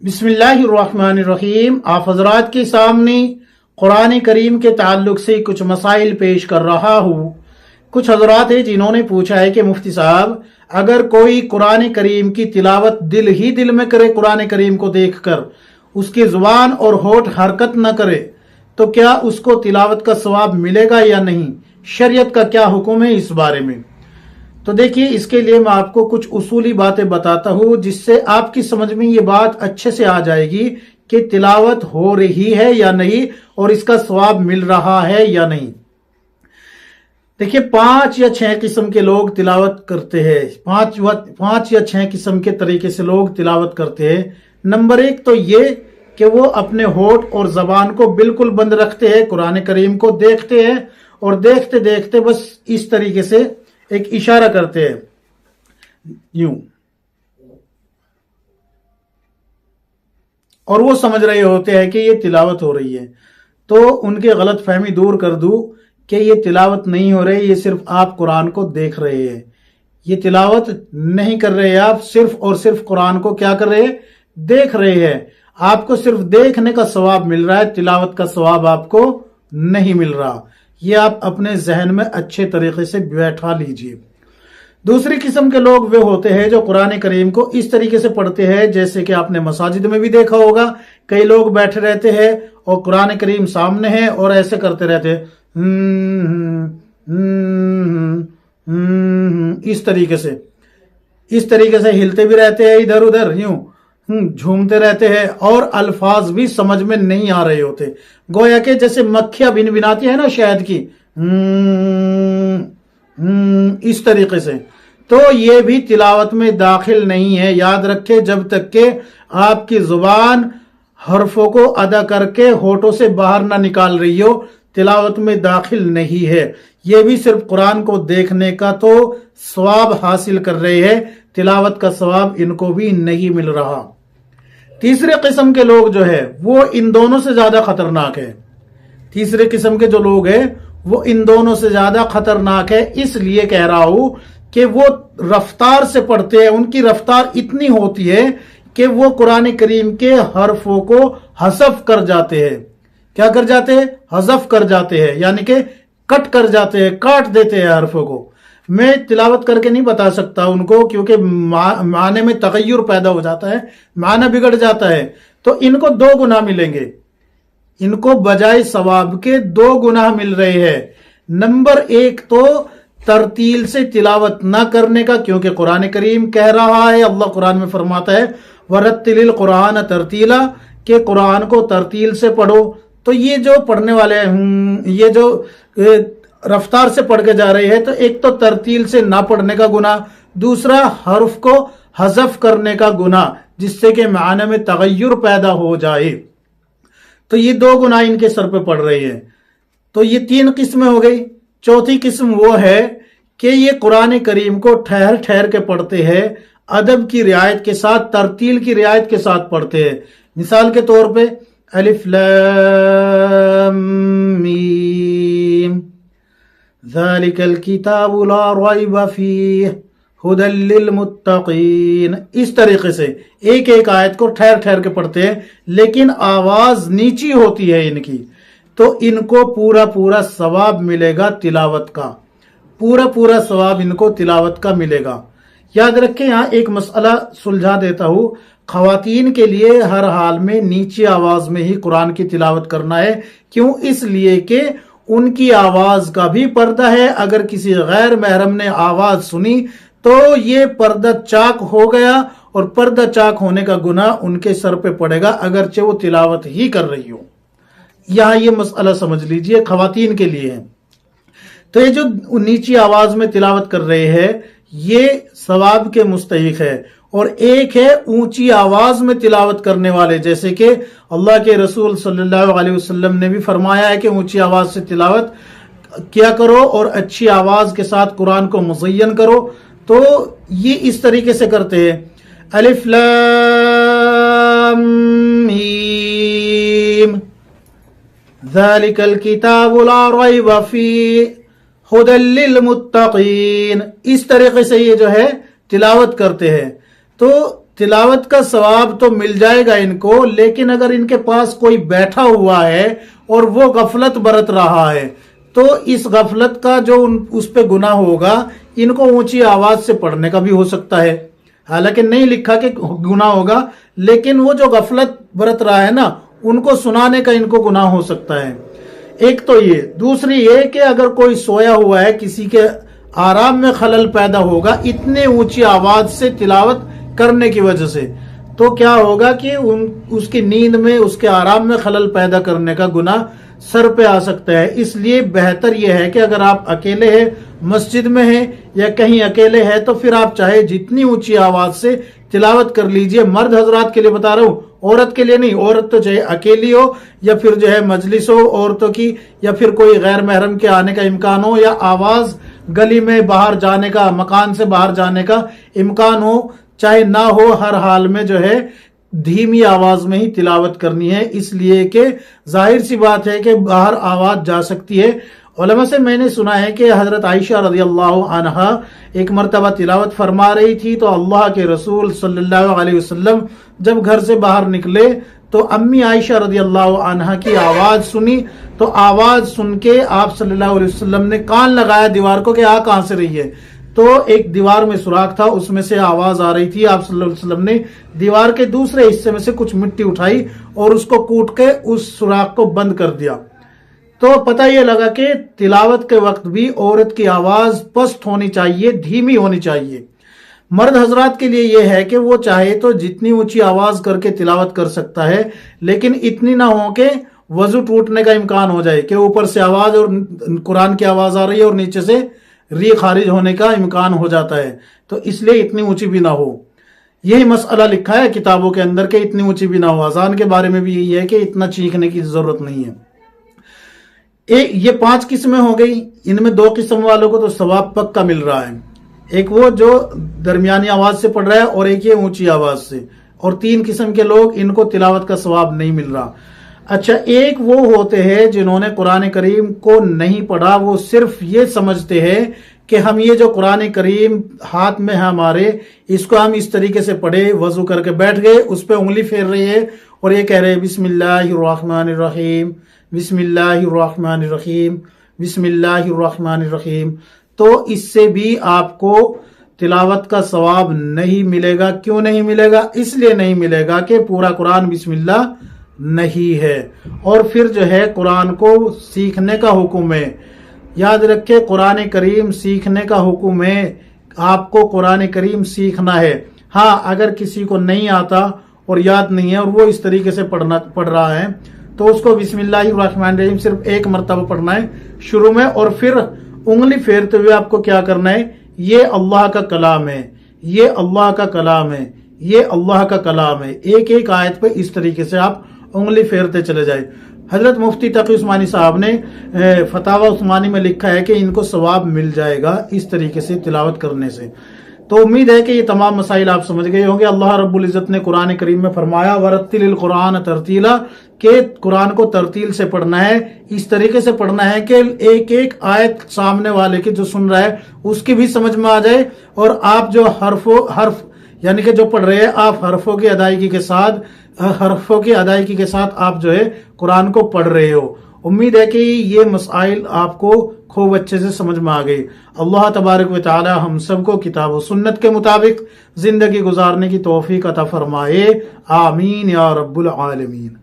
बिस्मिल्लाहिर्रहमानिर्रहीम। आप हजरात के सामने कुरान करीम के ताल्लुक से कुछ मसाइल पेश कर रहा हूँ। कुछ हजरात हैं जिन्होंने पूछा है कि मुफ्ती साहब, अगर कोई कुरान करीम की तिलावत दिल में करे, कुरान करीम को देखकर उसकी जुबान और होठ हरकत न करे, तो क्या उसको तिलावत का सवाब मिलेगा या नहीं? शरीयत का क्या हुक्म है इस बारे में? तो देखिए, इसके लिए मैं आपको कुछ उसूली बातें बताता हूं जिससे आपकी समझ में ये बात अच्छे से आ जाएगी कि तिलावत हो रही है या नहीं और इसका सवाब मिल रहा है या नहीं। देखिए, 5 या 6 किस्म के लोग तिलावत करते हैं। 5 या 6 किस्म के तरीके से लोग तिलावत करते हैं। नंबर 1 तो ये कि वो अपने होठ और जबान को बिल्कुल बंद रखते हैं, कुरान करीम को देखते हैं और देखते देखते बस इस तरीके से एक इशारा करते हैं, यूं, और वो समझ रहे होते हैं कि ये तिलावत हो रही है। तो उनके गलत फहमी दूर कर दूं कि ये तिलावत नहीं हो रही, ये सिर्फ आप कुरान को देख रहे हैं। ये तिलावत नहीं कर रहे हैं, आप सिर्फ और सिर्फ कुरान को क्या कर रहे हैं? देख रहे हैं। आपको सिर्फ देखने का सवाब मिल रहा है, तिलावत का सवाब आपको नहीं मिल रहा। ये आप अपने जहन में अच्छे तरीके से बैठा लीजिए। दूसरी किस्म के लोग वे होते हैं जो कुरान करीम को इस तरीके से पढ़ते हैं, जैसे कि आपने मसाजिद में भी देखा होगा, कई लोग बैठे रहते हैं और कुरान करीम सामने है और ऐसे करते रहते हैं, इस तरीके से हिलते भी रहते हैं, इधर उधर यूं झूमते रहते हैं और अल्फाज भी समझ में नहीं आ रहे होते, गोया के जैसे मक्खियां भिनभिनाती है ना शहद की, इस तरीके से। तो ये भी तिलावत में दाखिल नहीं है। याद रखे, जब तक के आपकी जुबान हरफों को अदा करके होठों से बाहर ना निकाल रही हो, तिलावत में दाखिल नहीं है। ये भी सिर्फ कुरान को देखने का तो सवाब हासिल कर रहे हैं, तिलावत का सवाब इनको भी नहीं मिल रहा। तीसरे किस्म के लोग जो है वो इन दोनों से ज्यादा खतरनाक है। तीसरे किस्म के जो लोग हैं वो इन दोनों से ज्यादा खतरनाक है। इसलिए कह रहा हूं कि वो रफ्तार से पढ़ते हैं, उनकी रफ्तार इतनी होती है कि वो कुरान करीम के हरफों को हज़फ कर जाते हैं। क्या कर जाते हैं? हज़फ कर जाते हैं, यानी कि कट कर जाते हैं, काट देते हैं हरफों को। मैं तिलावत करके नहीं बता सकता उनको, क्योंकि माने में तगय्युर पैदा हो जाता है, माना बिगड़ जाता है। तो इनको 2 गुनाह मिलेंगे, इनको बजाय सवाब के 2 गुनाह मिल रहे हैं। नंबर 1 तो तरतील से तिलावत ना करने का, क्योंकि कुरान करीम कह रहा है, अल्लाह कुरान में फरमाता है वरत्तिलिल कुरान तरतीला, के कुरान को तरतील से पढ़ो। तो ये जो पढ़ने वाले हैं, ये जो रफ्तार से पढ़ के जा रहे हैं, तो एक तो तरतील से ना पढ़ने का गुनाह, दूसरा हर्फ को हज़फ करने का गुनाह, जिससे कि माने में तगय्युर पैदा हो जाए। तो ये 2 गुनाह इनके सर पे पड़ रहे हैं। तो ये 3 किस्में हो गई। चौथी किस्म वो है कि ये कुरान करीम को ठहर ठहर के पढ़ते हैं, अदब की रियायत के साथ, तरतील की रियायत के साथ पढ़ते हैं। मिसाल के तौर पे अलिफ लाम मीम ज़ालिकल किताबु ला रैब फीह हुदल लिल मुत्तकीन, इस तरीके से एक एक आयत को ठहर ठहर के पढ़ते हैं, लेकिन आवाज नीची होती है इनकी। तो इनको पूरा पूरा सवाब मिलेगा तिलावत का, पूरा पूरा सवाब इनको तिलावत का मिलेगा। याद रखें, यहां एक मसला सुलझा देता हूं, खवातीन के लिए हर हाल में नीची आवाज में ही कुरान की तिलावत करना है। क्यों? इसलिए कि उनकी आवाज का भी पर्दा है। अगर किसी गैर महरम ने आवाज सुनी तो ये पर्दा चाक हो गया, और पर्दा चाक होने का गुनाह उनके सर पे पड़ेगा, अगरचे वो तिलावत ही कर रही हो। यहां ये मसला समझ लीजिए, खवातीन के लिए है। तो ये जो नीची आवाज में तिलावत कर रहे हैं, ये सवाब के मुस्तहिक है। और एक है ऊंची आवाज में तिलावत करने वाले, जैसे कि अल्लाह के रसूल सल्लल्लाहु अलैहि वसल्लम ने भी फरमाया है कि ऊंची आवाज से तिलावत किया करो और अच्छी आवाज के साथ कुरान को मुज़य्यन करो। तो ये इस तरीके से करते हैं, अलिफ लाम मीम ज़ालिकल किताबु ला रैब फीह हुदल लिल मुत्तकीन, इस तरीके से ये जो है तिलावत करते हैं। तो तिलावत का सवाब तो मिल जाएगा इनको, लेकिन अगर इनके पास कोई बैठा हुआ है और वो गफलत बरत रहा है तो इस गफलत का जो उस पे गुनाह होगा, इनको ऊंची आवाज से पढ़ने का भी हो सकता है। हालांकि नहीं लिखा कि गुनाह होगा, लेकिन वो जो गफलत बरत रहा है ना, उनको सुनाने का इनको गुनाह हो सकता है। एक तो ये, दूसरी ये कि अगर कोई सोया हुआ है, किसी के आराम में खलल पैदा होगा इतने ऊंची आवाज से तिलावत करने की वजह से, तो क्या होगा कि उसकी नींद में, उसके आराम में खलल पैदा करने का गुनाह सर पे आ सकता है। इसलिए बेहतर यह है कि अगर आप अकेले हैं, मस्जिद में हैं या कहीं अकेले हैं, तो फिर आप चाहे जितनी ऊंची आवाज से तिलावत कर लीजिए। मर्द हजरात के लिए बता रहा हूं, औरत के लिए नहीं। औरत तो चाहे अकेली हो या फिर जो है मजलिस हो औरतों की, या फिर कोई गैर महरम के आने का इम्कान हो, या आवाज गली में बाहर जाने का, मकान से बाहर जाने का इम्कान हो, चाहे ना हो, हर हाल में जो है धीमी आवाज में ही तिलावत करनी है। इसलिए कि जाहिर सी बात है कि बाहर आवाज जा सकती है। उलमा से मैंने सुना है कि हजरत आयशा रज़ियल्लाहु अन्हा एक मरतबा तिलावत फरमा रही थी, तो अल्लाह के रसूल सल्लल्लाहु अलैहि वसल्लम जब घर से बाहर निकले तो अम्मी आयशा रज़ियल्लाहु अन्हा की आवाज सुनी। तो आवाज सुन के आप सल्लल्लाहु अलैहि वसल्लम ने कान लगाया दीवार को कि आ कहां से रही है। तो एक दीवार में सुराख था, उसमें से आवाज आ रही थी। आप सल्लल्लाहु अलैहि वसल्लम ने दीवार के दूसरे हिस्से में से कुछ मिट्टी उठाई और उसको कूट के उस सुराख को बंद कर दिया। तो पता ये लगा कि तिलावत के वक्त भी औरत की आवाज पस्त होनी चाहिए, धीमी होनी चाहिए। मर्द हजरात के लिए यह है कि वो चाहे तो जितनी ऊंची आवाज करके तिलावत कर सकता है, लेकिन इतनी ना हो कि वजू टूटने का इम्कान हो जाए कि ऊपर से आवाज और कुरान की आवाज आ रही है और नीचे से री खारिज होने का इम्कान हो जाता है। तो इसलिए इतनी ऊंची भी ना हो। यही मसला लिखा है किताबों के अंदर के इतनी ऊंची भी ना हो। अजान के बारे में भी यही है कि इतना चीखने की जरूरत नहीं है। ये 5 किस्में हो गई। इनमें 2 किस्म वालों को तो सवाब पक्का मिल रहा है। एक वो जो दरमियानी आवाज से पढ़ रहा है और एक ये ऊंची आवाज से, और 3 किस्म के लोग, इनको तिलावत का सवाब नहीं मिल रहा। अच्छा, एक वो होते हैं जिन्होंने कुरान करीम को नहीं पढ़ा, वो सिर्फ ये समझते हैं कि हम ये जो कुरान करीम हाथ में है हमारे, इसको हम इस तरीके से पढ़े, वजू करके बैठ गए, उस पर उंगली फेर रही है और ये कह रहे हैं बिस्मिल्लाहिर्रहमानिर्रहीम, बिस्मिल्लाहिर्रहमानिर्रहीम, बिस्मिल्लाहिर्रहमानिर्रहीम। तो इससे भी आपको तिलावत का सवाब नहीं मिलेगा। क्यों नहीं मिलेगा? इसलिए नहीं मिलेगा कि पूरा कुरान बिस्मिल्लाह नहीं है। और फिर जो है कुरान को सीखने का हुक्म है। याद रखे, कुरान करीम सीखने का हुक्म है। आपको कुरान करीम सीखना है। हाँ, अगर किसी को नहीं आता और याद नहीं है और वो इस तरीके से पढ़ रहा है, तो उसको बिस्मिल्लाहिर्रहमानिर्रहीम सिर्फ 1 मरतबा पढ़ना है शुरू में, और फिर उंगली फेरते हुए आपको क्या करना है, ये अल्लाह का कलाम है, ये अल्लाह का कलाम है, ये अल्लाह का कलाम है। एक एक आयत पे इस तरीके से आप उंगली फेरते चले जाए। हजरत मुफ्ती तकी उस्मानी साहब ने फतावा उस्मानी में लिखा है कि इनको सवाब मिल जाएगा इस तरीके से तिलावत करने से। तो उम्मीद है कि ये तमाम मसाइल आप समझ गए होंगे। अल्लाह रब्बुल इज्जत ने कुरान करीम में फरमाया वरत्तिलिल कुरान तरतीला, के कुरान को तरतील से पढ़ना है, इस तरीके से पढ़ना है कि एक एक आयत सामने वाले की जो सुन रहा है उसकी भी समझ में आ जाए, और आप जो हर्फ यानी कि जो पढ़ रहे हैं, आप हरफों की अदायगी के साथ आप जो है कुरान को पढ़ रहे हो। उम्मीद है कि ये मसाइल आपको खूब अच्छे से समझ में आ गई। अल्लाह तबारक व तआला हम सबको किताब व सुन्नत के मुताबिक जिंदगी गुजारने की तौफीक अता फरमाए। आमीन या रब्बुल आलमीन।